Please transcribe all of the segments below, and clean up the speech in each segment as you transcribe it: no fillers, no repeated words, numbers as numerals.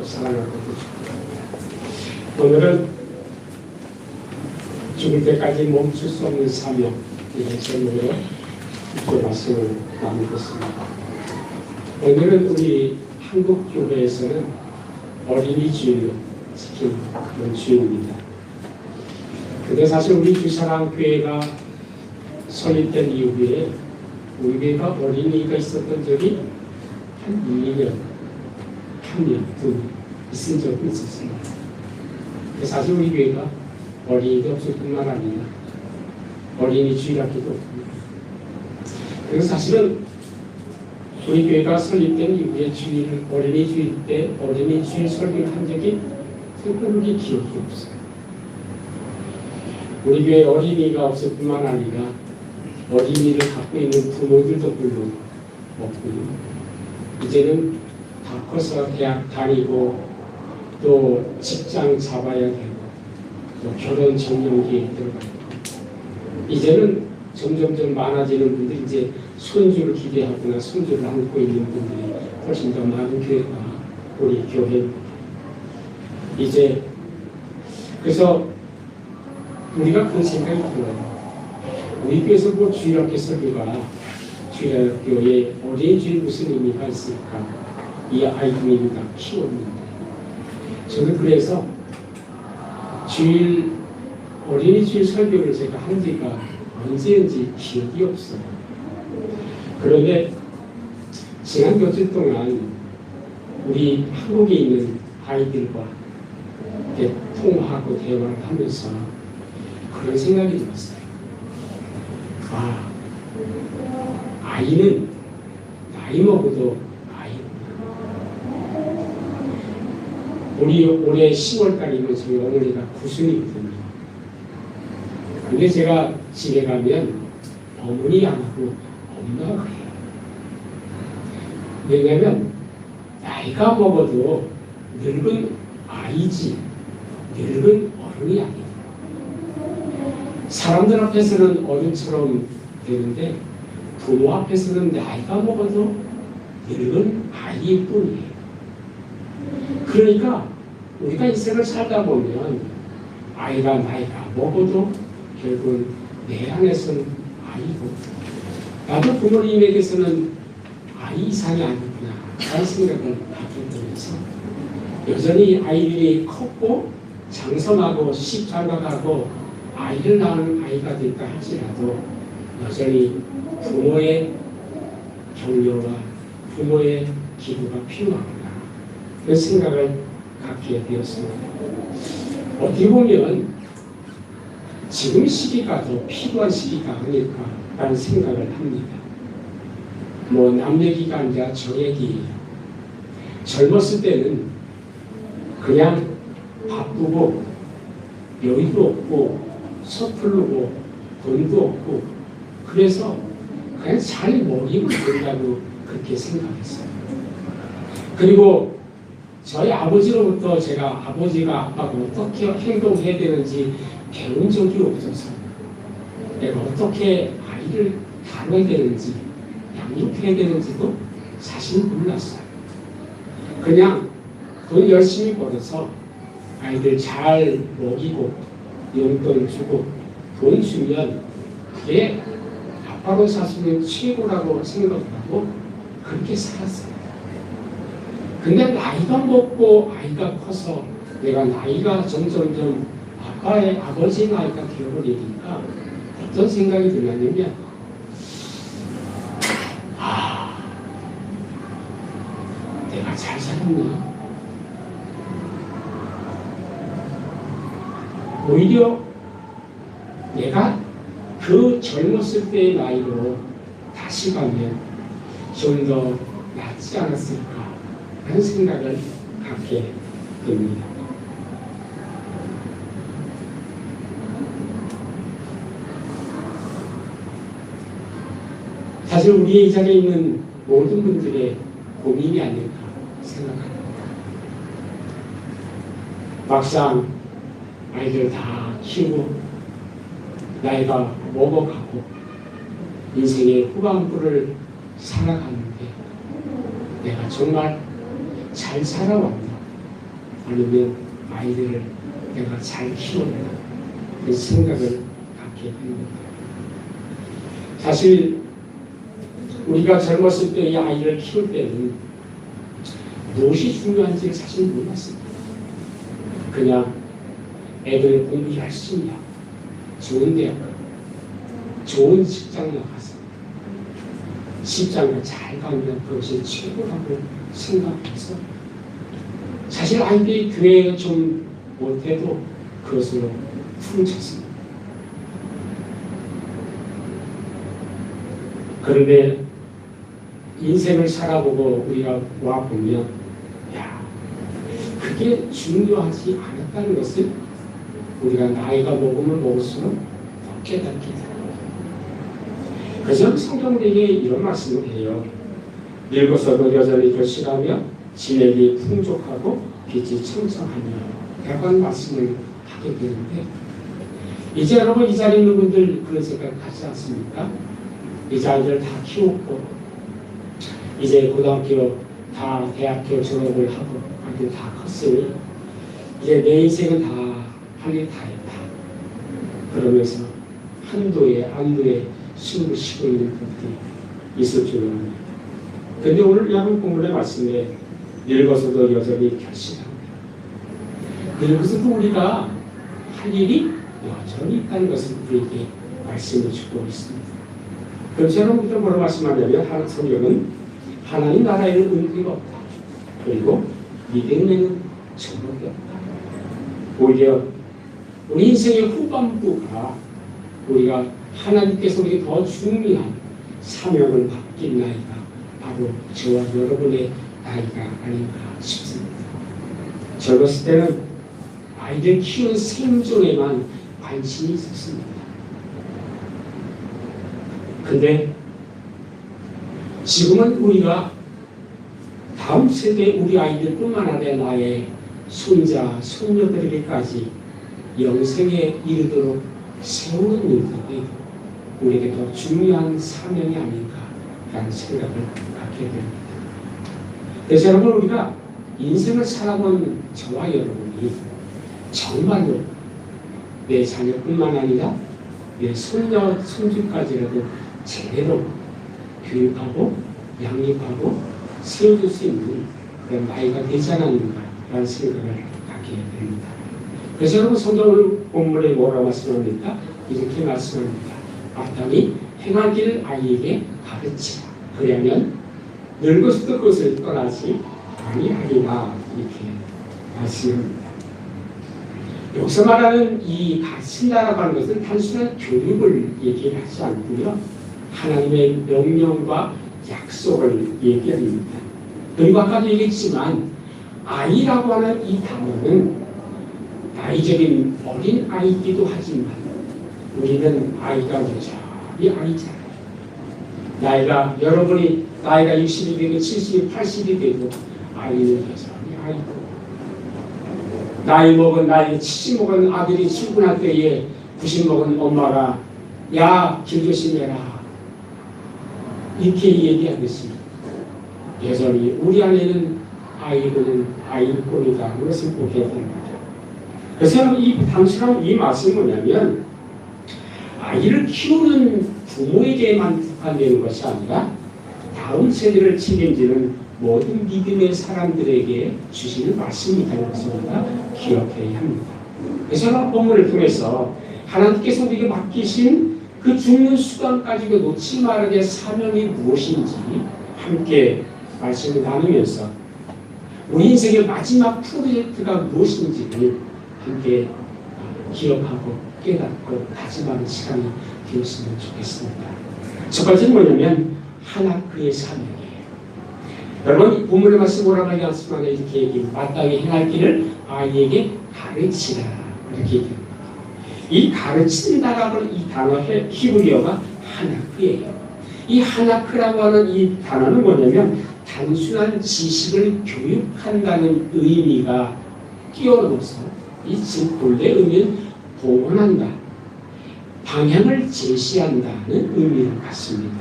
묵상하는 것도 좋고, 오늘은 죽을 때까지 멈출 수 없는 사명, 이런 제목으로 이렇게 말씀을 나누겠습니다. 오늘은 우리 한국 교회에서는 어린이 주일로 지킨 그런 주일입니다. 근데 사실 우리 주사랑교회가 설립된 이후에 우리 교회가 어린이가 있었던 적이 한 2년, 3년, 2년 있은 적도 있었습니다. 사실 우리 교회가 어린이도 없을 뿐만 아니라 어린이 주일학교도 없습니다. 그래서 사실은 우리 교회가 설립된 이후에 주일, 어린이 주일 때 어린이 주일 설교를 한 적이 특별히 기억이 없어요. 우리 교회 어린이가 없을 뿐만 아니라 어린이를 갖고 있는 부모들도 별로 없고요. 이제는 다 커서 대학 다니고 또 직장 잡아야 되고 또 결혼 정년기에 들어가고 이제는 점점점 많아지는 분들이 이제 손주를 기대하거나 손주를 안고 있는 분들이 훨씬 더 많은 교회가 우리 교회입니다. 이제 그래서 우리가 그런 생각이 들어요. 우리 교회에서 뭐 주일학교 설교가 주일학교에 어린이 주일 무슨 의미가 있을까? 이 아이들이 다 키웠는데 저는 그래서 주일 어린이 주일 설교를 제가 한 지가 언제인지 기억이 없어요. 그런데 지난 며칠 동안 우리 한국에 있는 아이들과 이렇게 통화하고 대화를 하면서 그런 생각이 들었어요. 아이는 나이 먹어도 아이구나. 우리 올해 10월달이면 저희 어머니가 90이거든요. 근데 제가 집에 가면 어머니 안 하고 엄마가 그래요. 왜냐면 나이가 먹어도 늙은 아이지 늙은 어른이 아니에요. 사람들 앞에서는 어른처럼 되는데 부모 앞에서는 나이가 먹어도 늙은 아이일 뿐이에요. 그러니까 우리가 인생을 살다 보면 아이가 나이가 먹어도 결국은 내 안에서는 아이고 나도 부모님에게서는 아이 이상이 아니구나 라는 생각을 하게 되면서 여전히 아이들이 컸고 장성하고 시집장가가고 아이를 낳은 아이가 됐다 할지라도 여전히 부모의 격려와 부모의 기도가 필요하구나 그런 생각을 갖게 되었습니다. 어떻게 보면 지금 시기가 더 필요한 시기가 아닐까라는 생각을 합니다. 뭐 남 얘기가 아니라 저 얘기예요. 젊었을 때는 그냥 바쁘고 여유도 없고 서투르고 돈도 없고 그래서 그냥 잘 먹이면 된다고 그렇게 생각했어요. 그리고 저희 아버지로부터 제가 아버지가 아빠가 어떻게 행동해야 되는지 배운 적이 없어서 내가 어떻게 아이를 다뤄야 되는지 양육해야 되는지도 사실 몰랐어요. 그냥 돈 열심히 벌어서 아이들 잘 먹이고 용돈 주고 돈 주면 그게 아빠로 사실은 최고라고 생각하고 그렇게 살았어요. 근데 나이가 먹고 아이가 커서 내가 나이가 점점점 아버지 나이가 되어버리니까 어떤 생각이 들었냐면 내가 잘 살았나? 오히려 내가 그 젊었을 때의 나이로 다시 가면 좀 더 낫지 않았을까 하는 생각을 갖게 됩니다. 사실 우리 이 자리에 있는 모든 분들의 고민이 아닐까 생각합니다. 막상 아이들 다 키우고 나이가 먹어가고 인생의 후반부를 살아가는데 내가 정말 잘 살아왔나 아니면 아이들을 내가 잘 키워야 그 생각을 갖게 됩니다. 사실 우리가 젊었을 때 이 아이를 키울 때는 무엇이 중요한지 사실 몰랐습니다. 그냥 애들 공부 열심히 하고 좋은 대학 가고 좋은 직장에 가서 직장을 잘 가면 그것이 최고라고 생각해서 사실 아이들이 교회에 좀 못해도 그것으로 훔쳤습니다. 그런데 인생을 살아보고 우리가 와보면 야, 그게 중요하지 않았다는 것을 우리가 나이가 먹으면 먹을수록 더 깨닫게 됩니다. 그래서 성경에게 이런 말씀을 해요. 늙어서도 여전히 결실하며 진액이 풍족하고 빛이 청성하며 라고 말씀을 하게 되는데 이제 여러분 이 자리에 있는 분들 그런 생각 하지 않습니까? 이제 아이들 다 키웠고 이제 고등학교 다 대학교 졸업을 하고 아이들 다 컸으니 이제 내 인생은 다 할 일 다 했다. 그러면서 한도에 안도에 숨을 쉬고 있는 분들이 있을 줄 압니다. 그런데 오늘 야곱 본문의 말씀에 늙어서도 여전히 결실합니다. 늙어서도 우리가 할 일이 여전히 있다는 것을 우리에게 말씀해 주고 있습니다. 그럼 여러분들 뭐라고 말씀하냐면 성경은 하나님 나라에는 은혜가 없다. 그리고 믿음에는 정욕이 없다. 오히려 우리 인생의 후반부가 우리가 하나님께서 우리에게 더 중요한 사명을 맡긴 나이가 바로 저와 여러분의 나이가 아닌가 싶습니다. 젊었을 때는 아이들 키우는 생존에만 관심이 있었습니다. 근데 지금은 우리가 다음 세대 우리 아이들뿐만 아니라 나의 손자, 손녀들에게까지 영생에 이르도록 세우는 일들이 우리에게 더 중요한 사명이 아닌가라는 생각을 갖게 됩니다. 그래서 여러분 우리가 인생을 살아본 저와 여러분이 정말로 내 자녀뿐만 아니라 내 손녀, 손주까지라도 제대로 교육하고 양육하고 세워줄 수 있는 그런 나이가 되지 않았는가라는 생각을 갖게 됩니다. 그래서 여러분 성경 본문에 뭐라고 말씀합니까? 이렇게 말씀합니다. 아담이 행할 길을 아이에게 가르치라. 그러면 늙어서도 그것을 떠나지 아니하리라. 이렇게 말씀합니다. 여기서 말하는 이 가르친다라고 하는 것은 단순한 교육을 얘기하지 않고요. 하나님의 명령과 약속을 얘기합니다. 그리고 아까도 얘기했지만 아이라고 하는 이 단어는 나이적인 어린 아이이기도 하지만 우리는 아이가 여전히 아이잖아요. 나이가 여러분이 나이가 60이 되고 70이 80이 되고 아이는 여전히 아이고 나이 먹은 70 먹은 아들이 출근할 때에 90 먹은 엄마가 야 길 조심해라 이렇게 얘기하겠습니다. 여전히 우리 안에는 아이고는 아이일 뿐이다. 그것을 보게 됩니다. 그래서 이 당시랑 이 말씀이 뭐냐면 아이를 키우는 부모에게만 국한되는 것이 아니라 다음 세대를 책임지는 모든 믿음의 사람들에게 주시는 말씀이라는 것을 우리가 기억해야 합니다. 그래서 본문을 통해서 하나님께서 우리에게 맡기신 그 죽는 수단까지도 놓지 말아야 될 사명이 무엇인지 함께 말씀을 나누면서 우리 인생의 마지막 프로젝트가 무엇인지를 함께 기억하고 깨닫고 다짐하는 시간이 되었으면 좋겠습니다. 첫 번째는 뭐냐면 하나님의 사명이에요. 여러분 본문의 말씀 뭐라고 하지 않습니까? 이렇게 얘기합니다. 마땅히 행할 길을 아이에게 가르치라 이렇게 얘기합니다. 이 가르친다라고 하는 이 단어 히브리어가 하나크예요. 이 하나크라고 하는 이 단어는 뭐냐면 단순한 지식을 교육한다는 의미가 끼어넣어서 이 본래 의미는 봉헌한다, 방향을 제시한다는 의미를 갖습니다.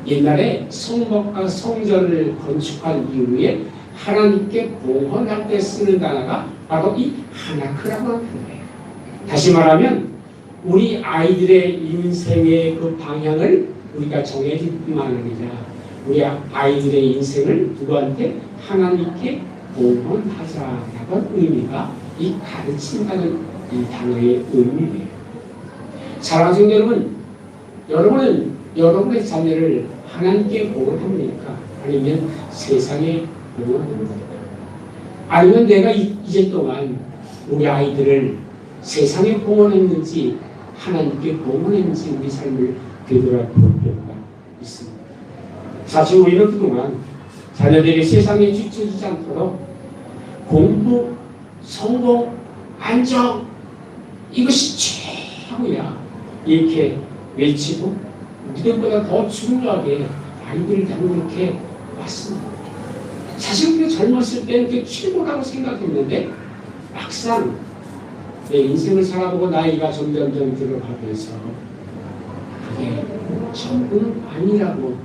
옛날에 성막과 성전을 건축한 이후에 하나님께 봉헌할 때 쓰는 단어가 바로 이 하나크라고 하는 거예요. 다시 말하면 우리 아이들의 인생의 그 방향을 우리가 정해줄 뿐만 아니라 우리 아이들의 인생을 누구한테 하나님께 봉헌하자라는 의미가 이 가르친다는 이 단어의 의미예요. 사랑하는 여러분, 여러분은 여러분의 자녀를 하나님께 봉헌합니까? 아니면 세상에 봉헌합니까? 아니면 내가 이제 동안 우리 아이들을 세상에 봉헌했는지 하나님께 봉헌했는지 우리 삶을 되돌아볼 필요가 있습니다. 사실 우리는 그동안 자녀들이 세상에 뒤처지지 않도록 공부, 성공, 안정 이것이 최고야 이렇게 외치고 믿음보다 더 중요하게 아이들을 다루게 왔습니다. 사실 우리가 젊었을 때는 그게 최고라고 생각했는데 막상 내 인생을 살아보고 나이가 점점점 들어가면서 그게 전부는 아니라고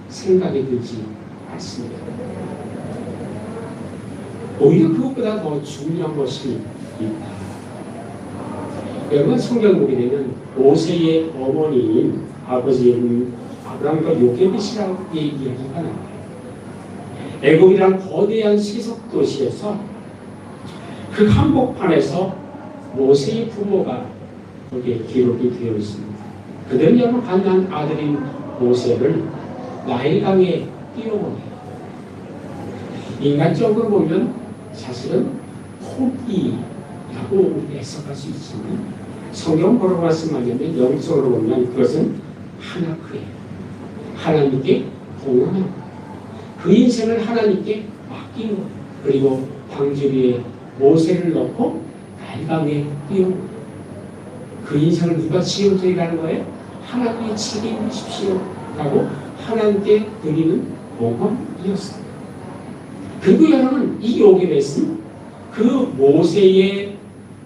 생각이 들지 않습니다. 오히려 그것보다 더 중요한 것이 있다. 여러분 성경 보게 되면 모세의 어머니인 아버지인 아브라함과 요게벳이라고 이야기가 나와요. 애굽이란 거대한 세속 도시에서 그 한복판에서 모세의 부모가 거기에 기록이 되어 있습니다. 그들은 여러분 가난한 아들인 모세를 나일강에 띄워보내요. 인간적으로 보면 사실은 포기라고 해석할 수 있지만 성경 보러 말씀하자면 영적으로 보면 그것은 하나크예요. 하나님께 봉헌하는 것. 그 인생을 하나님께 맡긴 것. 그리고 방주 위에 모세를 넣고 나일강에 띄운 것. 그 인생을 누가 지어드리라는 거예요? 하나님이 책임지십시오 라고 하나님께 드리는 봉헌이었습니다. 그리고 여러분 이 요게벳은 그 모세의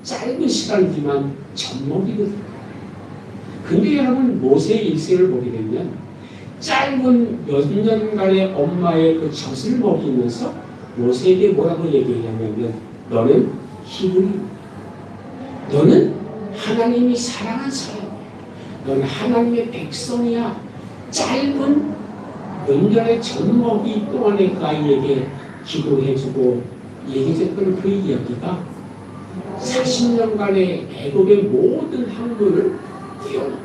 짧은 시간이지만 젖먹이거든요. 근데 여러분 모세의 일생을 보게 되면 짧은 몇 년간의 엄마의 그 젖을 먹이면서 모세에게 뭐라고 얘기하냐면 너는 히브리, 너는 하나님이 사랑한 사람이야. 너는 하나님의 백성이야. 짧은 몇 년의 젖먹이 동안에 그 아이에게 기도해주고 얘기했던 그 이야기가 40년간의 애굽의 모든 학문을 뛰어넘어.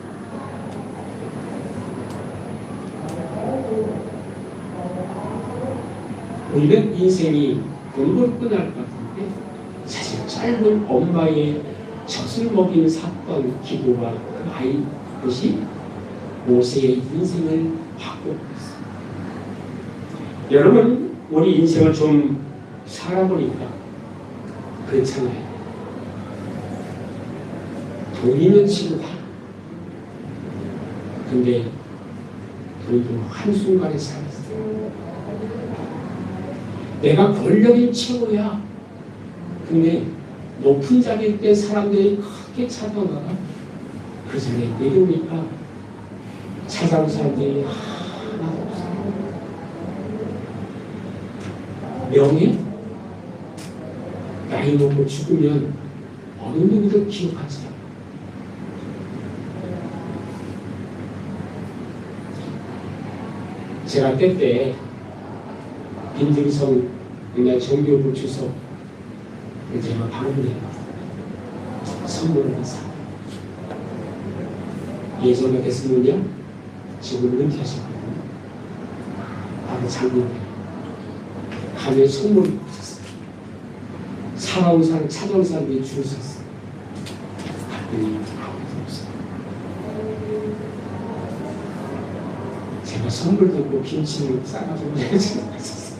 우리는 인생이 공부를 끝날 것 같은데 사실 짧은 엄마의 젖을 먹이는 사건 기도와 그 아이 것이 모세의 인생을 바꾸고 있습니다. 여러분 우리 인생을 좀 살아보니까 그렇잖아요. 돈 있는 친구다. 근데 돈도 한순간에 살았어요. 내가 권력인 친구야. 근데 높은 자리일 때 사람들이 크게 찾아오다가 그 자리에 내려오니까 찾아온 사람들이 하나도 없어요. 명예? 나이 먹고 죽으면 어느 누구도 기억하지 않아요. 제가 때때 빈등성 옛날 정교부 주석 제가 방문해요. 선물을 해서 예전에 됐으면요 지금 은퇴하셨거든요. 바로 작년에 가면 선물을 받았어요. 살아온 사람 찾아온 사람들이 줄을 섰어요. 갔더니 아무도 없어요. 제가 선물도 없고 김치를 싸가지고 있었어요.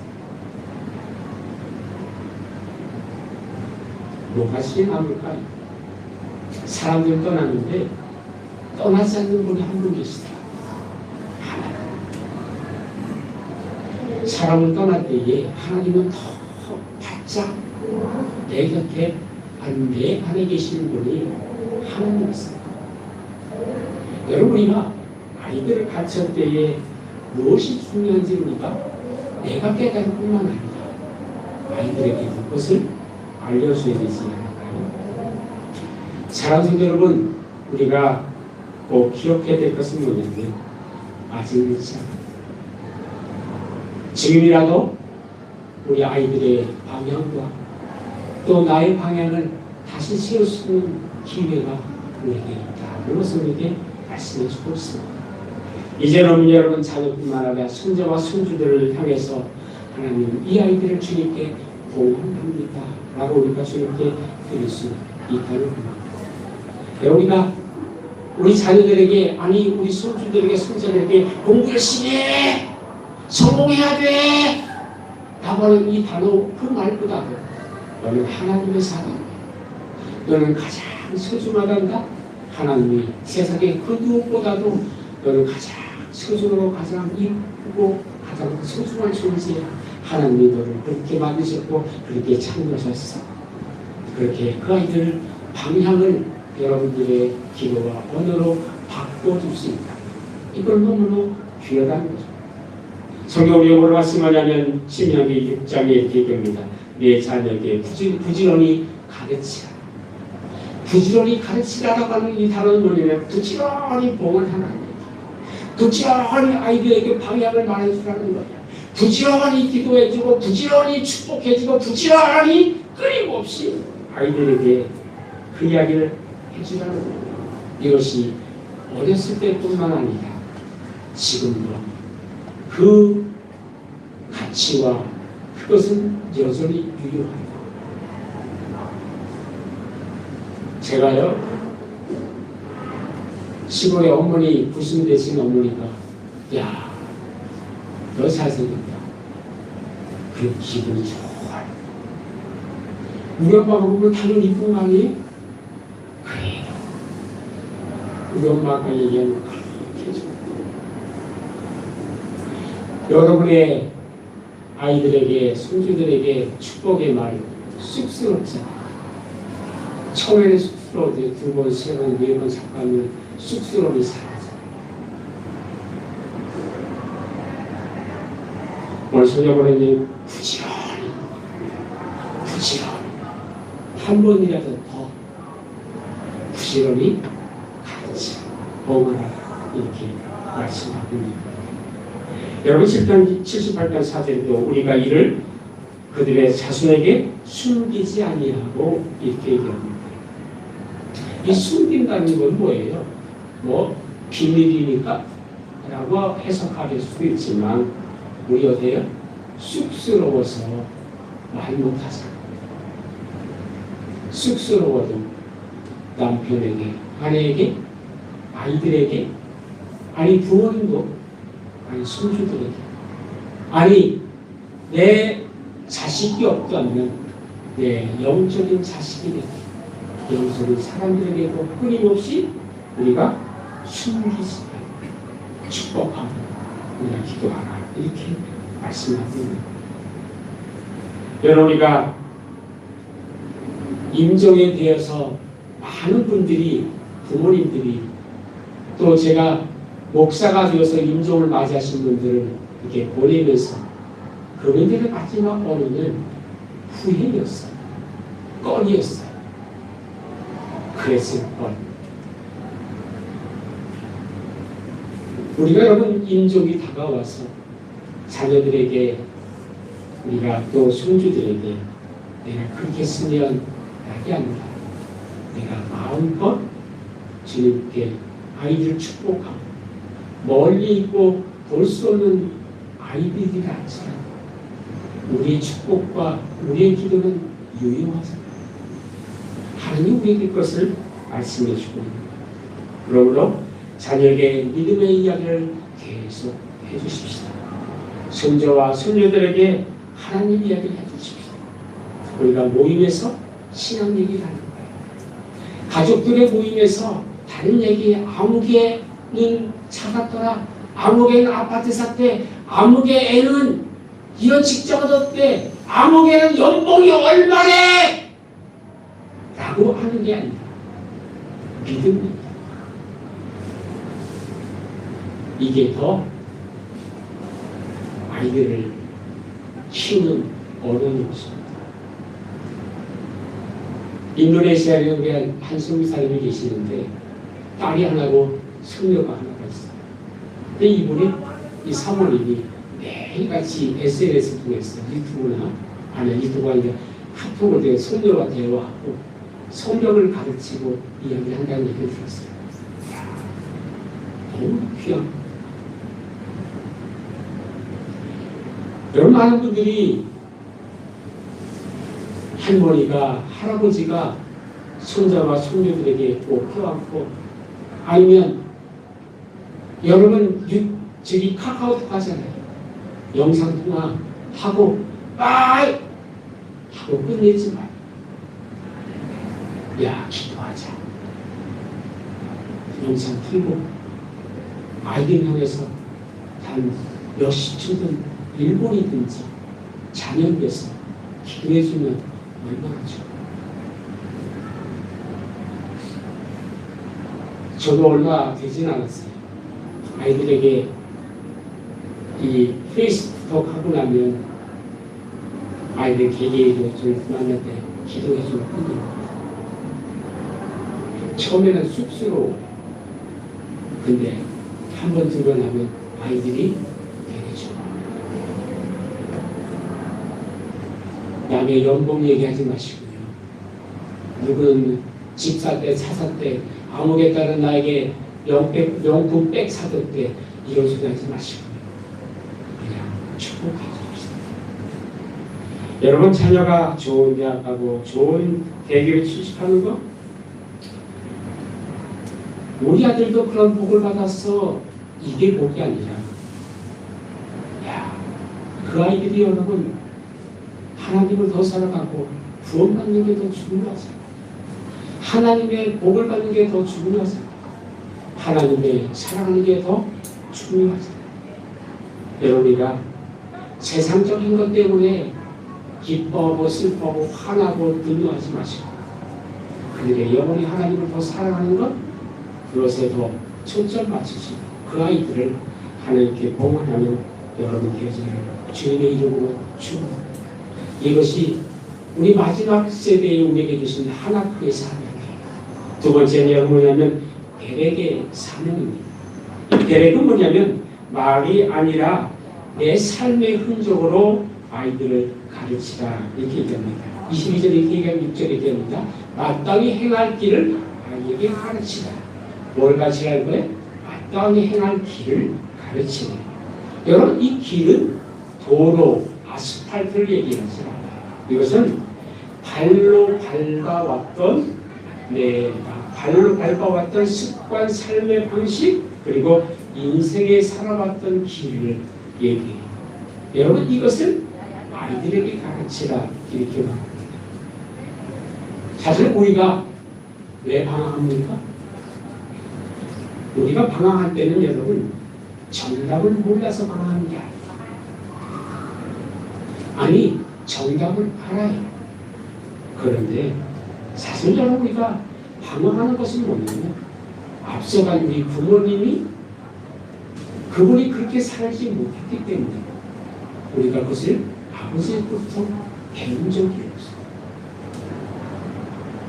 뭐가 시행합니까? 사람들 떠났는데 떠나지 않는 분이 한 분 계시다. 사람을 떠날 때에 하나님은 더 바짝 내 곁에 내 안에 계시는 분이 하나님이십니다. 여러분이가 아이들을 가르칠 때에 무엇이 중요한지 우리가 내가 깨달을 뿐만 아니라 아이들에게 그것을 알려줘야 되지 않을까요? 사랑하는 성도 여러분, 우리가 꼭 기억해야 될 것은 뭐냐면 아직 늦지 않아. 지금이라도 우리 아이들의 방향과 또 나의 방향을 다시 세울 수 있는 기회가 우리에게 있다. 그것을 우리에게 말씀해 주고 있습니다. 이제는 여러분 자녀뿐만 아니라 손자와 손주들을 향해서 하나님 이 아이들을 주님께 봉헌합니다 라고 우리가 주님께 드릴 수 있다는 겁니다. 우리가 우리 자녀들에게, 아니 우리 손주들에게, 손자들에게 공부 열심히 해! 성공해야 돼! 라고 하는 이 단어 그 말보다도 너는 하나님의 사람, 너는 가장 소중하단다. 하나님이 세상의 그 누구보다도 너는 가장 소중하고 가장 이쁘고 가장 소중한 존재야. 하나님이 너를 그렇게 만드셨고 그렇게 창조하셨어. 그렇게 그 아이들 방향을 여러분들의 기도와 언어로 바꿔줄 수 있다. 이걸 너무나 귀하다는 거죠. 성경이 뭐라고 말씀하냐면 신명기 6장에 이렇게 얘기합니다. 내 자녀에게 부지런히 가르치라. 부지런히 가르치라라고 하는 이 단어는 뭐냐면 부지런히 봉헌하는 거예요. 부지런히 아이들에게 방향을 말해주라는 거예요. 부지런히 기도해주고 부지런히 축복해주고 부지런히 끊임없이 아이들에게 그 이야기를 해주라는 거예요. 이것이 어렸을 때뿐만 아니라 지금도 그 가치와 그것은 여전히 유효합니다. 제가요 시골에 어머니 부신 되신 어머니가 야 너 잘생겼다. 그 기분이 좋아요. 우리 엄마가 보면 당연히 이쁜 거 아니에요? 그래요. 우리 엄마가 얘기하면 그렇게 좋아요. 여러분의 아이들에게, 손주들에게 축복의 말 쑥스럽잖아요. 처음에는 쑥스러워도 두 번, 세 번, 네 번 잠깐은 쑥스러움이 사라져요. 오늘 소녀보내님 부지런히 한 번이라도 더 부지런히 가르치라, 봉헌하라 이렇게 말씀하고 있습니다. 여러분 78편 4절에도 우리가 이를 그들의 자손에게 숨기지 아니하고 이렇게 얘기합니다. 이 숨긴다는 건 뭐예요? 뭐 비밀이니까? 라고 해석할 수도 있지만 우리 어때요? 쑥스러워서 말 못하잖아. 쑥스러워도 남편에게, 아내에게, 아이들에게, 아니 부모님도, 아니 손주들에게, 아니 내 자식이 없다면 내 영적인 자식에게, 영적인 사람들에게도 끊임없이 우리가 숨기지 말고 축복하고 우리가 기도하라 이렇게 말씀하고 있습니다. 여러분 우리가 임종에 대해서 많은 분들이, 부모님들이, 또 제가 목사가 되어서 임종을 맞이하신 분들을 이렇게 보내면서 그분들의 마지막 언어는 후회였어요. 꺼리였어요. 그랬을 걸. 우리가 여러분 임종이 다가와서 자녀들에게, 우리가 또 손주들에게 내가 그렇게 쓰면 약이 아니라 내가 마음껏 주님께 아이들 축복하고 멀리 있고 볼 수 없는 아이들이 아니라 우리의 축복과 우리의 기도는 유용하잖아요. 하나님 우리에게 그것을 말씀해 주고 있습니다. 그러므로 자녀에게 믿음의 이야기를 계속 해주십시다. 손자와 손녀들에게 하나님 이야기를 해주십시다. 우리가 모임에서 신앙 얘기를 하는 거예요. 가족들의 모임에서 다른 얘기, 아무개는 차 샀더라, 아무개는 아파트 샀대, 아무개 애는 이런 직장 얻었대, 아무개는 연봉이 얼마래! 라고 하는 게 아니라 믿음입니다. 이게 더 아이들을 키우는 어려운 요소입니다. 인도네시아에 우리 한 선교사님이 계시는데 딸이 하나고 손녀가 하나가 있어요. 근데 이분이 이 사모님이 매일같이 SNS 통해서 유튜브나 아니 유튜브가 아니라 카톡을 통해 손녀와 대화하고 성경을 가르치고 이야기한다는 얘기를 들었어요. 너무 귀한. 여러분 많은 분들이 할머니가 할아버지가 손자와 손녀들에게 꼭 껴안고 아니면 여러분 저기 카카오톡 하잖아요. 영상통화 하고 빠이 하고 끝내지 마요. 야 기도하자. 영상 틀고 아이들 향해서 단 몇십 초든 1분이든지 자녀에서 기도해주면 얼마나 좋아요. 저도 얼마 되진 않았어요. 아이들에게 이 페이스북 하고 나면 아이들 개개인으로 좀 만날 때 기도해주는 뿐입니다. 처음에는 쑥스러워. 근데 한 번 들고 나면 아이들이 되게 좋아. 남의 연봉 얘기하지 마시고요. 누구는 집 살 때, 차 살 때, 아무개 따른 나에게 명품 백 사줬대. 이런 소리 하지 마시고요. 그냥 축복해 줍시다. 여러분 자녀가 좋은 대학 가고 좋은 대기를 취직하는 거 우리 아들도 그런 복을 받았어. 이게 복이 아니라 그 아이들이 여러분 하나님을 더 살아가고 구원받는 게 더 중요하죠. 하나님의 복을 받는 게 더 중요하죠. 하나님의 사랑하는 게 더 중요하죠. 여러분이가 세상적인 것 때문에 기뻐하고 슬퍼하고 화나고 분노하지 마시고 그들의 영원히 하나님을 더 사랑하는 것 그것에 더 초점 맞추시고 그 아이들을 하나님께 봉헌하는 여러분 되어지기를 주님의 이름으로 축원합니다. 이것이 우리 마지막 세대에 우리에게 주신 하나님의 사명이에요. 두 번째는 뭐냐면 계획의 사명입니다. 이 계획은 뭐냐면 말이 아니라 내 삶의 흔적으로 아이들을 가르치라 이렇게 얘기합니다. 22절에 이렇게 얘기하면 6절에 얘기합니다. 마땅히 행할 길을 아이에게 가르치라. 뭘 가르치라는 거예요? 마땅히 행할 길을 가르치라. 여러분 이 길은 도로, 아스팔트를 얘기하지 않아요. 이것은 발로 밟아왔던 습관, 삶의 방식 그리고 인생에 살아왔던 길을 얘기해요. 여러분 이것을 아이들에게 가르치라 이렇게 말합니다. 사실 우리가 왜 방황합니까? 우리가 방황할 때는 여러분 정답을 몰라서 방황하는 게 아니에요. 아니 정답을 알아요. 그런데 사실 여러분 우리가 방황하는 것은 뭐냐면 앞서간 우리 부모님이 그분이 그렇게 살지 못했기 때문에 우리가 그것을 아버지로부터 배운 적이 없어요.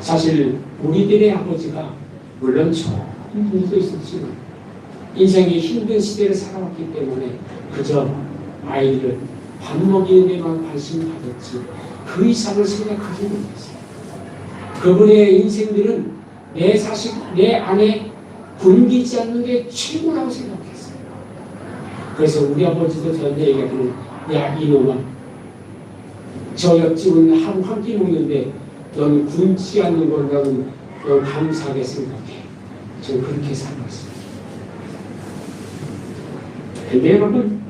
사실 우리들의 아버지가 물론 좋은 분도 있었지만 인생의 힘든 시대를 살아왔기 때문에 그저 아이들을 밥 먹이는 데만 관심을 가졌지 그 이상을 생각하지 못했어요. 그분의 인생들은 내 자식, 내 아내 굶기지 않는 게 최고라고 생각했어요. 그래서 우리 아버지도 저한테 얘기하기는 야 이놈아 저 옆집은 하루 한 끼 먹는데 넌 굶지 않는 걸 넌 감사하게 생각해. 저는 그렇게 살았어요. 근데 여러분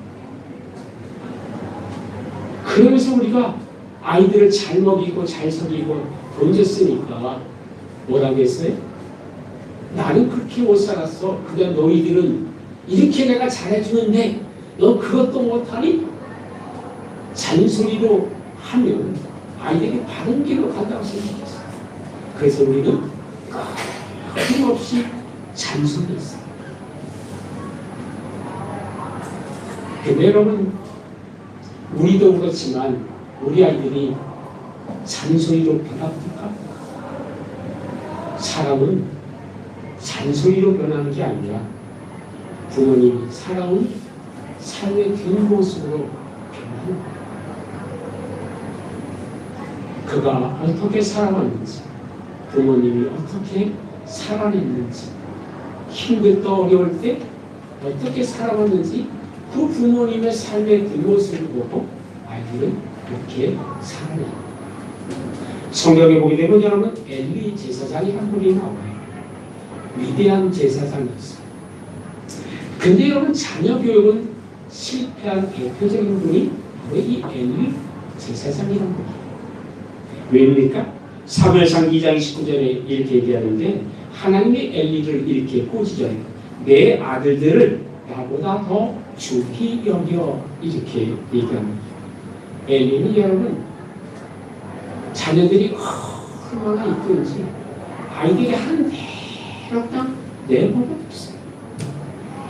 그러면서 우리가 아이들을 잘 먹이고 잘 속이고 돈 줬으니까 뭐라고 했어요? 나는 그렇게 못 살았어. 그냥 너희들은 이렇게 내가 잘해주는데 너 그것도 못하니? 잔소리로 하면 아이들이 바른 길로 간다고 생각했어요. 그래서 우리는 끊임없이 잔소리했어요. 근데 여러분 우리도 그렇지만 우리 아이들이 잔소리로 변합니까? 사람은 잔소리로 변하는 게 아니라 부모님이 살아온 삶의 뒷모습으로 변하는 거예요. 그가 어떻게 살아왔는지, 부모님이 어떻게 살아냈는지, 힘들 때 어려울 때 어떻게 살아왔는지 그 부모님의 삶의 뒷모습을 보고 아이들은 그렇게 살아냅니다. 성경에 보게 되면 여러분 엘리 제사장이라는 분이 나와요. 위대한 제사장이었어요. 근데 여러분 자녀 교육은 실패한 대표적인 분이 바로 이 엘리 제사장이라는 분이에요. 왜입니까? 사무엘상 2장 29절에 이렇게 얘기하는데 하나님이 엘리를 이렇게 꾸짖어요. 내 아들들을 나보다 더 중히 여겨 이렇게 얘기합니다. 엘리는 여러분 자녀들이 얼마나 이쁜지 아이들이 한 대략당 내보다 없어요.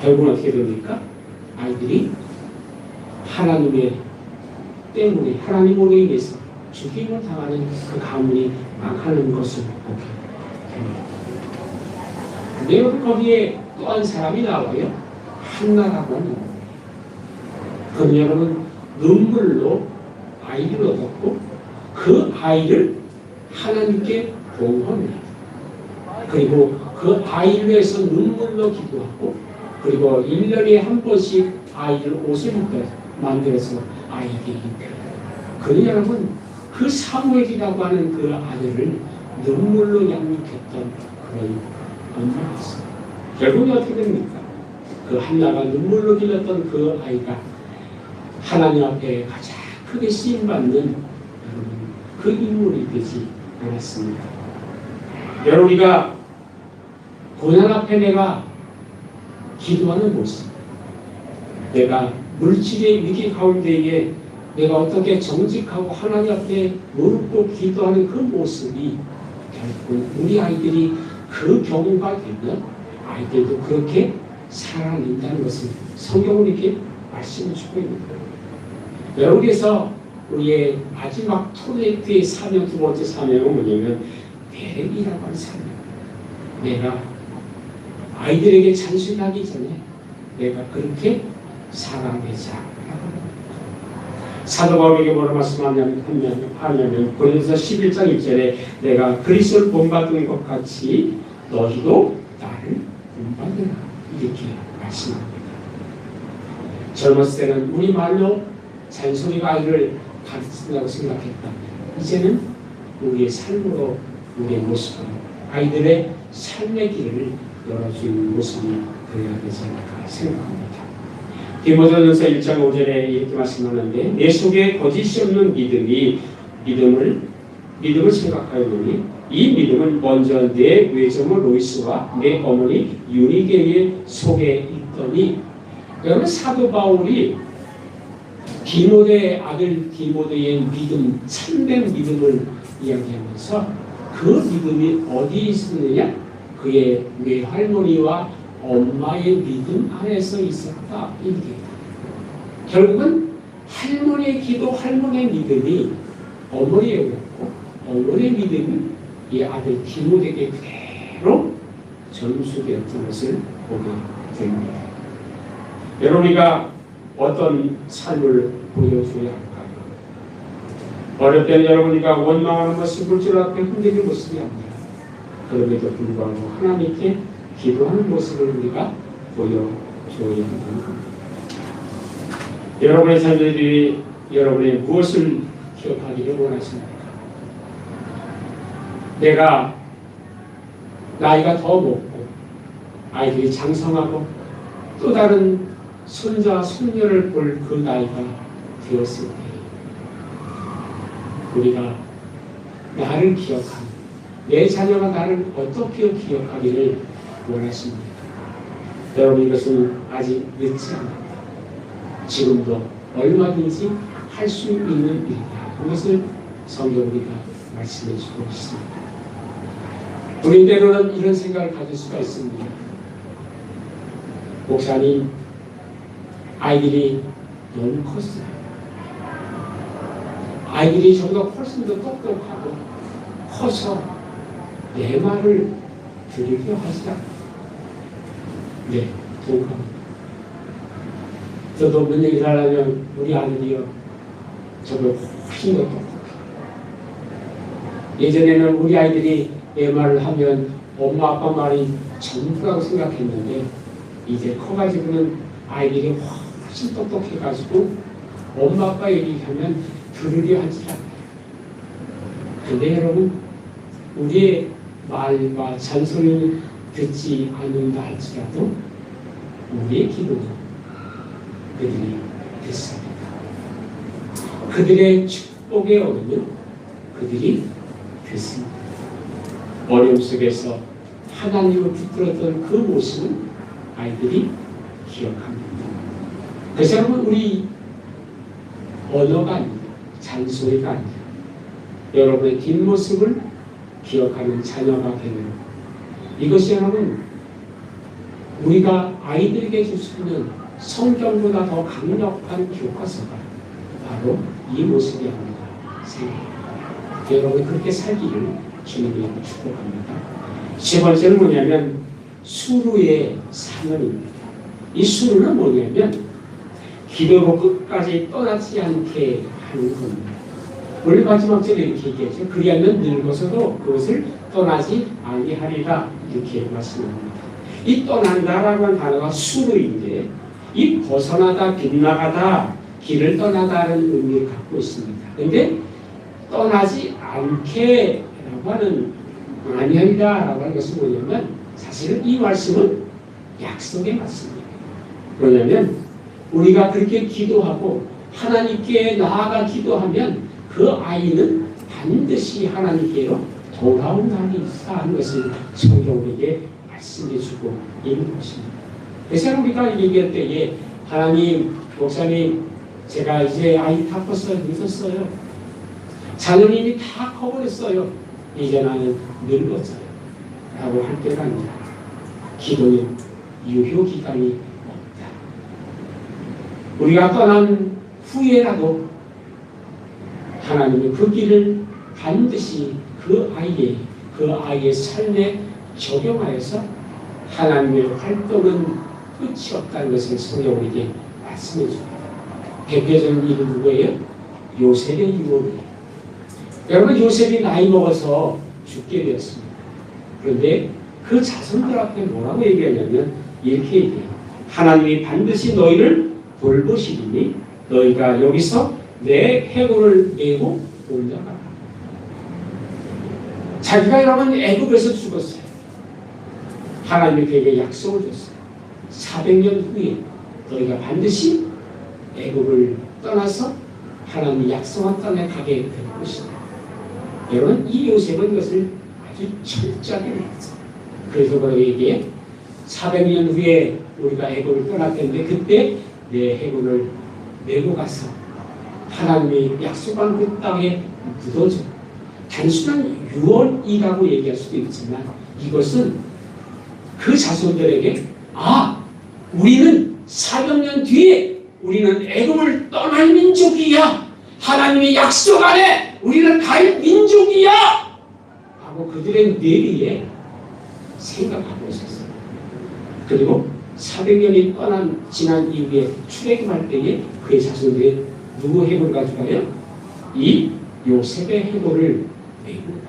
결국은 어떻게 됩니까? 아이들이 하나님의 때문에 하나님으로 인해서 죽임을 당하는 그 가문이 망하는 것을 보게 됩니다. 근데 여러분 거기에 또 한 사람이 나와요. 한나라고 하는 거예요. 그럼 여러분 눈물로 아이를 얻었고 그 아이를 하나님께 봉헌해요. 그리고 그 아이를 위해서 눈물로 기도하고 그리고 1년에 한 번씩 아이를 옷을 만들어서 아이에게 입혀요. 그는 여러분 그 사무엘이라고 하는 그 아들을 눈물로 양육했던 그런 엄마였어요. 결국은 어떻게 됩니까? 그 한나가 눈물로 길렀던 그 아이가 하나님 앞에 가장 크게 쓰임받는 그 인물이 되지 않았습니다. 여러분 우리가 고난 앞에 내가 기도하는 모습, 내가 물질의 위기 가운데에 내가 어떻게 정직하고 하나님 앞에 무릎 꿇고 기도하는 그 모습이 결국 우리 아이들이 그 경우가 되면 아이들도 그렇게 살아낸다는 것을 성경은 이렇게 말씀해 주고 있는 거예요. 여러분께서 우리의 마지막 프로젝트의 사명, 두 번째 사명은 뭐냐면 대rek이라고 하는 사명. 내가 아이들에게 잔소리하기 전에 내가 그렇게 살아내자. 사도 바울에게 뭐라 말씀하냐면 고린도서 11장 1절에 내가 그리스도를 본받은 것 같이 너희도 나를 본받으라 이렇게 말씀합니다. 젊었을 때는 우리 말로 잔소리가 아이를 가르친다고 생각했다. 이제는 우리의 삶으로 우리의 모습으로 아이들의 삶의 길을 열어주는 모습이 되어야 되지 않을까 생각합니다. 디모데전서 1장 5절에 이렇게 말씀하는데 내 속에 거짓이 없는 믿음을 생각하여 보니 이 믿음은 먼저 내 외조모 로이스와 내 어머니 유니게의 속에 있더니 여러분 사도 바울이 디모데의 아들 디모데의 믿음, 참된 믿음을 이야기하면서 그 믿음이 어디에 있었느냐? 그의 외할머니와 엄마의 믿음 안에서 있었다. 이게 결국은 할머니의 기도, 할머니의 믿음이 어머니였고 어머니의 믿음이 이 아들 디모데에게 그대로 전수되었던 것을 보게 됩니다. 여러분 우리가 어떤 삶을 보여줘야 할까요? 어릴 때는 여러분이가 원망하는 것이 물질 앞에 흔들리는 모습이 아니라 그럼에도 불구하고 하나님께 기도하는 모습을 우리가 보여줘야 한다는 겁니다. 여러분의 자녀들이 여러분의 무엇을 기억하기를 원하십니까? 내가 나이가 더 먹고 아이들이 장성하고 또 다른 손자, 손녀를 볼 그 나이가 되었을 때 우리가 나를 기억하는 내 자녀가 나를 어떻게 기억하기를 원하십니까? 여러분 이것은 아직 늦지 않았다. 지금도 얼마든지 할 수 있는 일이다. 그것을 성경 우리가 말씀해 주고 있습니다. 우리 때로는 이런 생각을 가질 수가 있습니다. 목사님, 아이들이 너무 컸어요. 아이들이 좀 더 훨씬 더 똑똑하고 커서 내 말을 들으려 하시라. 네, 동감합니다. 저도 뭔 얘기를 하려면 우리 아들이요, 저도 훨씬 더 똑똑해요. 예전에는 우리 아이들이 내 말을 하면 엄마 아빠 말이 전부라고 생각했는데 이제 커가지고는 아이들이 훨씬 똑똑해가지고 엄마 아빠 얘기하면 들으려 하지 않아요. 근데 여러분, 우리의 말과 잔소리를 듣지 않는다 할지라도 우리의 기도는 그들이 듣습니다. 그들의 축복에 오르면 그들이 듣습니다. 어려움 속에서 하나님을 붙들었던 그 모습은 아이들이 기억합니다. 그래서 여러분, 우리 언어가 아닙니다. 잔소리가 아닙니다. 여러분의 뒷모습을 기억하는 자녀가 되는, 이것이 여러분 우리가 아이들에게 줄 수 있는 성경보다 더 강력한 교과서가 바로 이 모습이 아닌가 생각합니다. 여러분 그렇게 살기를 주님이 축복합니다. 세 번째는 뭐냐면 수루의 사명입니다. 이 수루는 뭐냐면 기도로 끝까지 떠나지 않게 하는 겁니다. 원래 마지막 절에 이렇게 얘기하죠. 그리하면 늙어서도 그것을 떠나지 아니하리라, 이렇게 말씀합니다. 이 떠난다라고 하는 단어가 수루인데, 이 벗어나다, 빗나가다, 길을 떠나다는 의미를 갖고 있습니다. 그런데 떠나지 않게라고 하는, 아니하리라라고 하는 것은 뭐냐면 사실은 이 말씀은 약속의 말씀입니다. 뭐냐면 우리가 그렇게 기도하고 하나님께 나아가 기도하면 그 아이는 반드시 하나님께로 돌아온다는 것을 성경에게 말씀해주고 있는 것입니다. 그래서 우리가 얘기할 때에 하나님, 목사님, 제가 이제 아이 다 컸어요, 늦었어요. 자녀님이 다 커버렸어요. 이제 나는 늙었어요. 라고 할 때가 아니라 기도는 유효기간이 없다. 우리가 떠난 후에라도 하나님이 그 길을 반드시 그 아이의 삶에 적용하여서 하나님의 활동은 끝이 없다는 것을 성경에게 말씀해 줍니다. 대표적인 일은 누구예요? 요셉의 유언이에요. 여러분, 요셉이 나이 먹어서 죽게 되었습니다. 그런데 그 자손들 앞에 뭐라고 얘기하냐면 이렇게 얘기해요. 하나님이 반드시 너희를 돌보시리니 너희가 여기서 내 해골을 메고 올라가라. 자기가 여러분 애굽에서 죽었어요. 하나님이 그에게 약속을 줬어요. 400년 후에 너희가 반드시 애굽을 떠나서 하나님이 약속한 땅에 가게 될 것이다. 여러분, 이 요셉은 그것을 아주 철저하게 했어요. 그래서 그에게 400년 후에 우리가 애굽을 떠날 텐데 그때 내 해골을 메고 가서 하나님이 약속한 그 땅에 묻어줘. 단순한 유언이라고 얘기할 수도 있지만 이것은 그 자손들에게 우리는 400년 뒤에 우리는 애굽을 떠날 민족이야. 하나님이 약속 안에 우리는 갈 민족이야. 하고 그들의 뇌리에 생각하고 있었어요. 그리고 400년이 지난 이후에 출애굽할 때에 그의 자손들이 누구 해골을 가져가요? 이 요셉의 해골을 메고 가.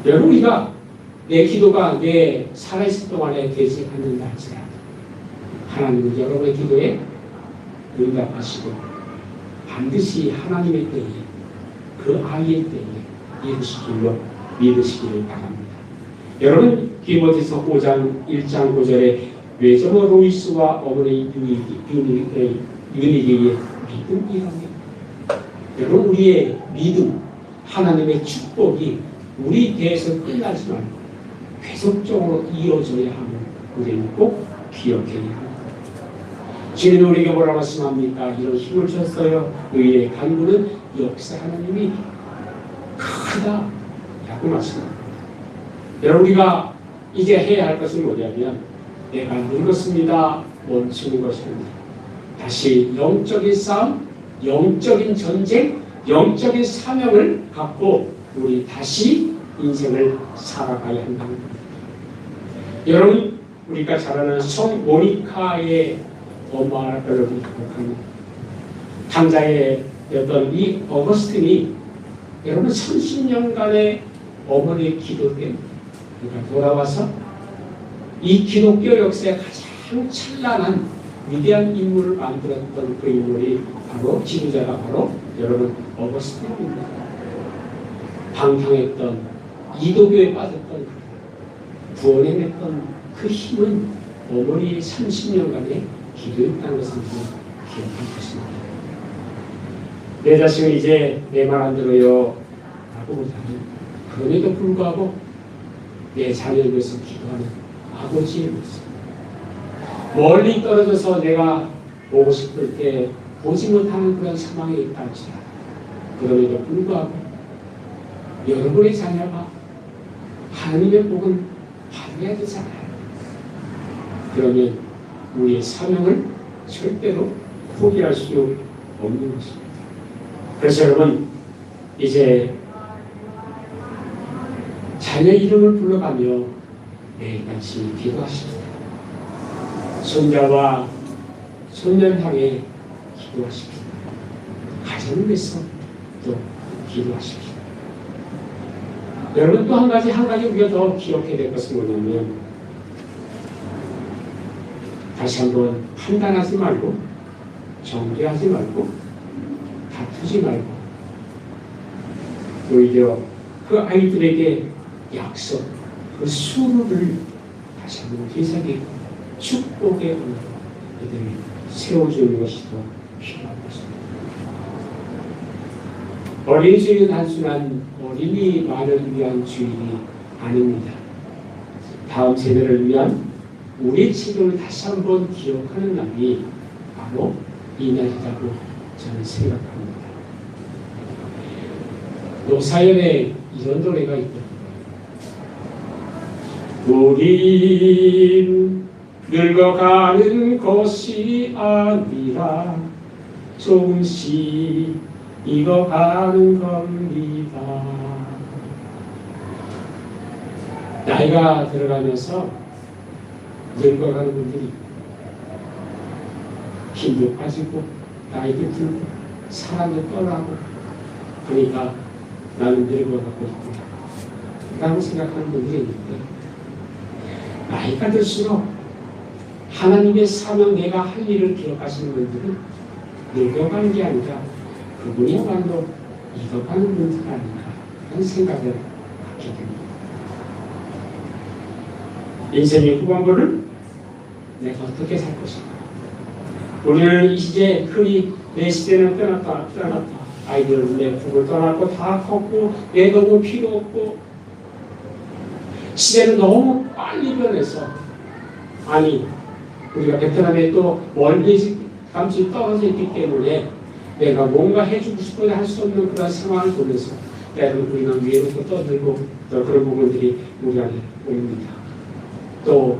여러분, 우리가 내 기도가 내 살아있을 동안에 되지 않는다 할지라도 하나님은 여러분의 기도에 응답하시고 반드시 하나님의 때에 그 아이의 때에 이루시기로 믿으시기를 바랍니다. 여러분, 디모데서 5장 1장 9절에 외조모 로이스와 어머니 유니게의 믿음이랍니다. 여러분, 우리의 믿음, 하나님의 축복이 우리 대에서 끝나지 말고 계속적으로 이어져야 함을 우리는 꼭 기억해야 합니다. 주님이 우리에게 뭐라고 말씀합니까? 이런 힘을 줬어요. 의의 간구는 역사하는 힘이 크다 라고 말씀합니다. 여러분, 우리가 이제 해야 할 것은 뭐냐면 내가 늙었습니다. 멈추는 것이 아닙니다. 다시 영적인 싸움, 영적인 전쟁, 영적인 사명을 갖고 우리 다시 인생을 살아가야 한다는 겁니다. 여러분, 우리가 잘 아는 성 모니카의 엄마를 여러분 기억합니다. 당자의 어떤 이 어거스틴이 여러분 30년간의 어머니의 기도 때문에 돌아와서 이 기독교 역사의 가장 찬란한 위대한 인물을 만들었던 그 인물이 바로 지도자가 바로 여러분 어거스틴입니다. 방탕했던 이도교에 빠졌던 구원해냈던 그 힘은 어머니의 30년간의 기도였다는 것을 기억하고 있습니다. 내 자식은 이제 내 말 안 들어요 라고 보자면 그럼에도 불구하고 내 자녀를 위해서 기도하는 아버지의 모습, 멀리 떨어져서 내가 보고 싶을 때 보지 못하는 그런 상황에 있다 할지라도 그럼에도 불구하고 여러분의 자녀가 하나님의 복은 받아야 되잖아요. 그러면 우리의 사명을 절대로 포기할 수 없는 것입니다. 그래서 여러분, 이제 자녀 이름을 불러가며 매일같이 기도하십니다. 손자와 손녀를 향해 기도하십니다. 가정을 위해서 또 기도하십니다. 여러분, 또 한 가지 우리가 더 기억해야 될 것은 뭐냐면, 다시 한번 판단하지 말고, 정죄하지 말고, 다투지 말고, 오히려 그 아이들에게 약속, 그 수루를 다시 한번 되새기고 축복의 언어로 그들을 세워주는 것이 더 필요한 것입니다. 어린이 주일은 단순한 어린이만을 위한 주일이 아닙니다. 다음 세대를 위한 우리의 책임을 다시 한번 기억하는 날이 바로 이 날이라고 저는 생각합니다. 노사연에 이런 노래가 있거든요. 우린 늙어가는 것이 아니라 조금씩 익어가는 겁니다. 나이가 들어가면서 늙어가는 분들이 힘도 빠지고 나이도 들고 사람도 떠나고 그러니까 나는 늙어가고 있구나 라고 생각하는 분들이 있는데, 나이가 들수록 하나님의 사명, 내가 할 일을 기억하시는 분들은 늙어가는 게 아니라 그분이야말로 익어가는 분들 아닌가 하는 생각을 갖게 됩니다. 인생의 후반부를 내가 어떻게 살 것인가. 우리는 이제 흔히 내 시대는 떠났다. 아이들은 내 부를 떠났고 다 컸고 내 너무 필요 없고 시대는 너무 빨리 변해서, 아니 우리가 베트남에 또 멀리 감시 떨어져 있기 때문에 내가 뭔가 해주고 싶어도 할 수 없는 그런 상황을 보면서 때로는 우리는 위에부터 떠들고 또 그런 부분들이 우리 안에 옵니다. 또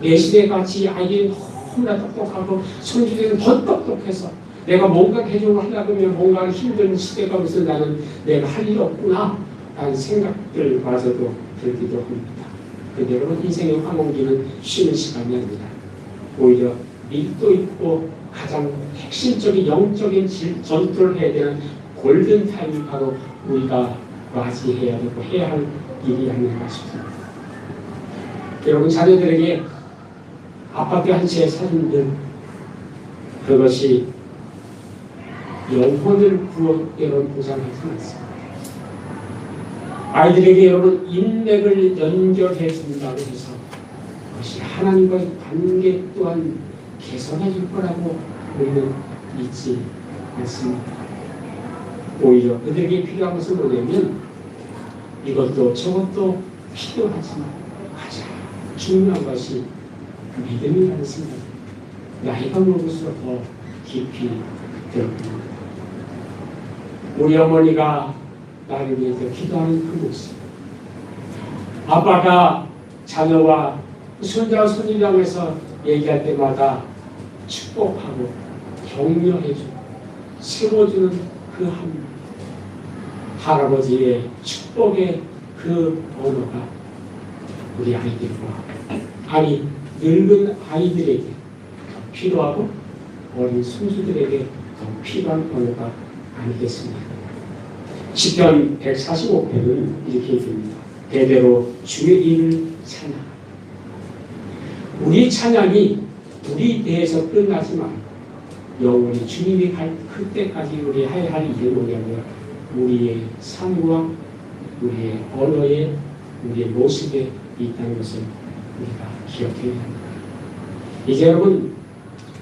내 시대같이 아이들이 너무나 똑똑하고 손주들은 더 똑똑해서 내가 뭔가 개종을 하려고 하면 뭔가 힘든 시대가 오면서 나는 내가 할 일 없구나 라는 생각들마저도 들기도 합니다. 그런데 여러분, 인생의 황혼기는 쉬는 시간이 아닙니다. 오히려 밀도 있고 가장 핵심적인 영적인 전투를 해야 되는 골든타임이 바로 우리가 맞이해야 되고 해야 할 일이 아닌가 싶습니다. 여러분, 자녀들에게 아파트 한 채의 사진들, 그것이 영혼을 여러분 보장하지 않습니다. 아이들에게 여러분 인맥을 연결해 준다고 해서 그것이 하나님과의 관계 또한 개선해 줄 거라고 우리는 믿지 않습니다. 오히려 그들에게 필요한 것은 뭐냐면 이것도 저것도 필요하지만 가장 중요한 것이 믿음이라는 생각이 나이가 먹을수록 더 깊이 들어옵니다. 우리 어머니가 나를 위해서 기도하는 그 모습, 아빠가 자녀와 손자와 손녀를 얘기할 때마다 축복하고 격려해주고 세워주는 그 한, 할아버지의 축복의 그 언어가 우리 아이들과 아니 늙은 아이들에게 더 필요하고 어린 손주들에게 더 필요한 언어가 아니겠습니까? 시편 145편은 이렇게 얘기합니다. 대대로 주의 이름을 찬양. 우리 찬양이 우리 대에서 끝나지 말고 영원히 주님이 갈 그때까지 우리 해야 할 일이 뭐냐면 우리의 삶과 우리의 언어에 우리의 모습에 있다는 것을 우리가 기억해야 합니다. 이제 여러분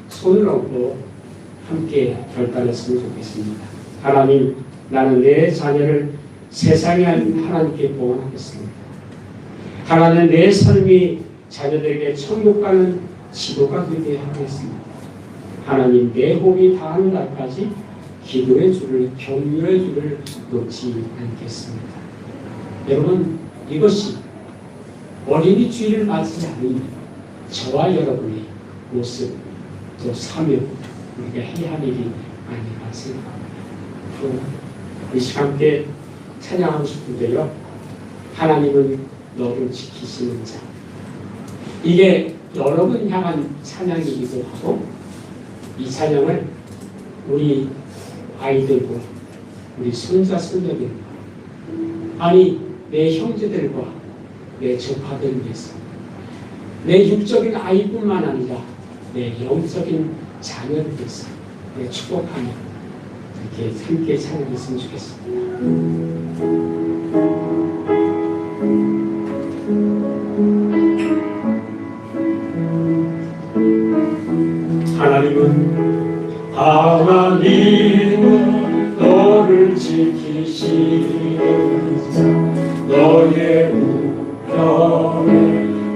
손을 얹고 함께 결단했으면 좋겠습니다. 하나님, 나는 내 자녀를 세상에 하나님께 보호하겠습니다. 하나님, 내 삶이 자녀들에게 천국 가는 지도가 되게 하겠습니다. 하나님, 내 호흡이 닿는 날까지 기도의 줄을, 격려의 줄을 놓지 않겠습니다. 여러분, 이것이 어린이 주일을 맞지 않은 저와 여러분의 모습, 또 사명, 우리가 해야 할 일이 아닌가 생각합니다. 이 시간 때 찬양하고 싶은데요. 하나님은 너를 지키시는 자. 이게 여러분 향한 찬양이기도 하고 이 찬양을 우리 아이들과 우리 손자 손녀들과 아니 내 형제들과 내 조카들 위해서 내 육적인 아이뿐만 아니라 내 영적인 자녀를 위해서 내 축복하며 이렇게 함께 찬양했으면 좋겠습니다. 하나님은 너를 지키시는 자 너의 우편에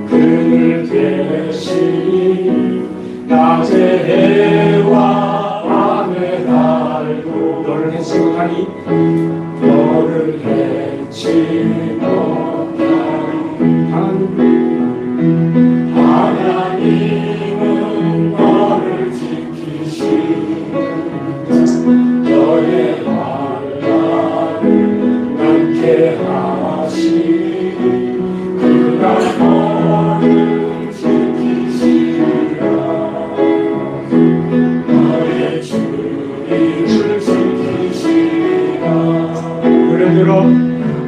그늘 되시니 낮에 해와 밤에 달고 너를 해치 못하니 너를 해치 못하니 하나님은 너를 지키시니 너의 나라를 남게 하시니 그가 너를 지키시리라 너의 주님을 지키시리라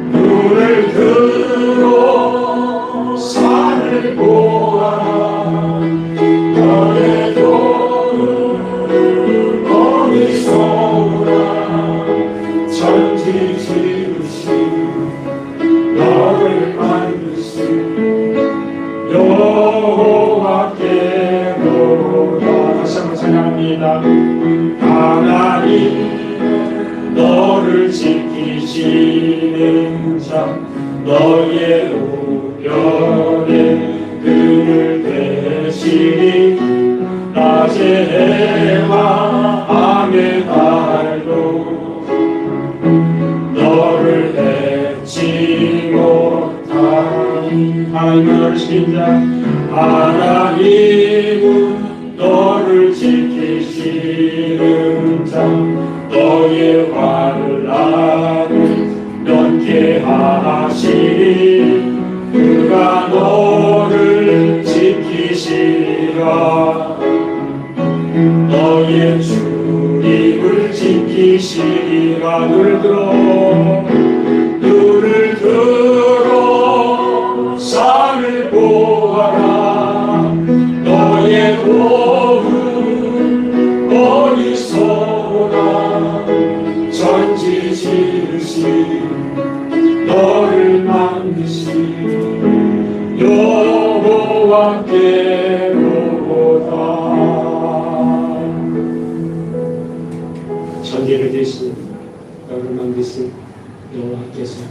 눈을 들어 산을 보아라 너의 도를 어디서 천지 지으신 너를 만드신 여호와께로다. 다시 한번 찬양합니다. 하나님 너를 지키시는 자 너의 우편에 그늘 되시니 낮에 해와 밤에 달도 너를 해치 못하니 하나님은 너를 지킨 자 하나님은 너를 지키시는 자 너의 환난을 면케 하시니 그가 너를 지키시리라 너의 주님을 지키시리라 눈을 들어 산을 보아라 너의 도움 어디서 오나 천지 지으신 너를 만드신 여호와께로다. 천지를 대신 너를 만드신 여호와께서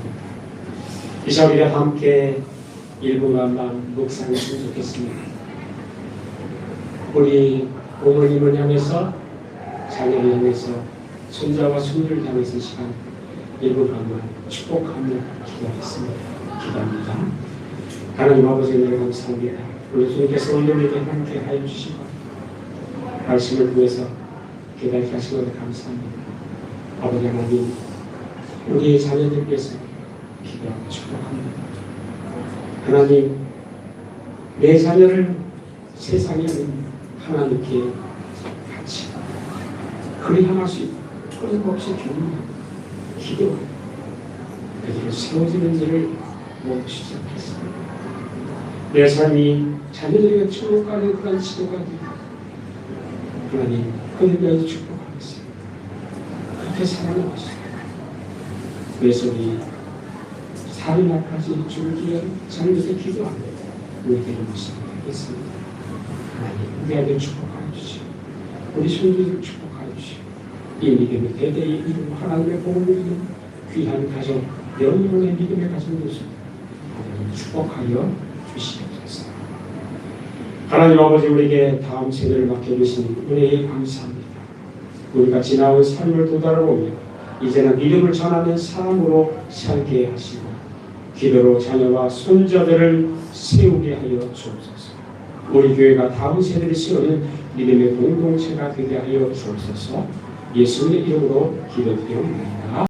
이 시간 우리가 함께 1분간만 묵상했으면 좋겠습니다. 우리 부모님을 향해서 자녀를 향해서 손자와 손녀를 향해서 시간 1분간만 축복하며 기도하겠습니다. 기도합니다. 하나님 아버지 은혜를 감사합니다. 우리 주님께서 오늘 우리에게 함께 하여 주시고 말씀을 위해서 기다리게 하신 것을 감사합니다. 아버지 하나님 우리의 자녀들께서 기도하고 축복합니다. 하나님, 내 자녀를 세상에 하나님께 같이 그리 하나씩 끊임없이 격려하고 기도하고 그들을 세워지는 일을 모두 시작했습니다. 내 삶이 자녀들에게 축복하는 그런 지도가 되고 하나님 그들 위하여 축복하겠습니다. 그렇게 살아나가시고 내 손이 사르나까지 주를 위한 자녀들의 기도하며 우리들의 모습이 되겠습니다. 하나님 우리 아들 축복하여 주시고 우리 손주들 축복하여 주시고 이 믿음이 대대의 이루고 하나님의 복음을 이루고 귀한 가정 영혼의 믿음의 가정을 하나님 축복하여 주시옵소서. 하나님 아버지 우리에게 다음 세대를 맡겨주신 은혜에 감사합니다. 우리가 지나온 삶을 도달하오며 이제는 믿음을 전하는 사람으로 살게 하시고 기도로 자녀와 손자들을 세우게 하여 주옵소서. 우리 교회가 다음 세대를 세우는 믿음의 공동체가 되게 하여 주옵소서. 예수님의 이름으로 기도드리옵나이다.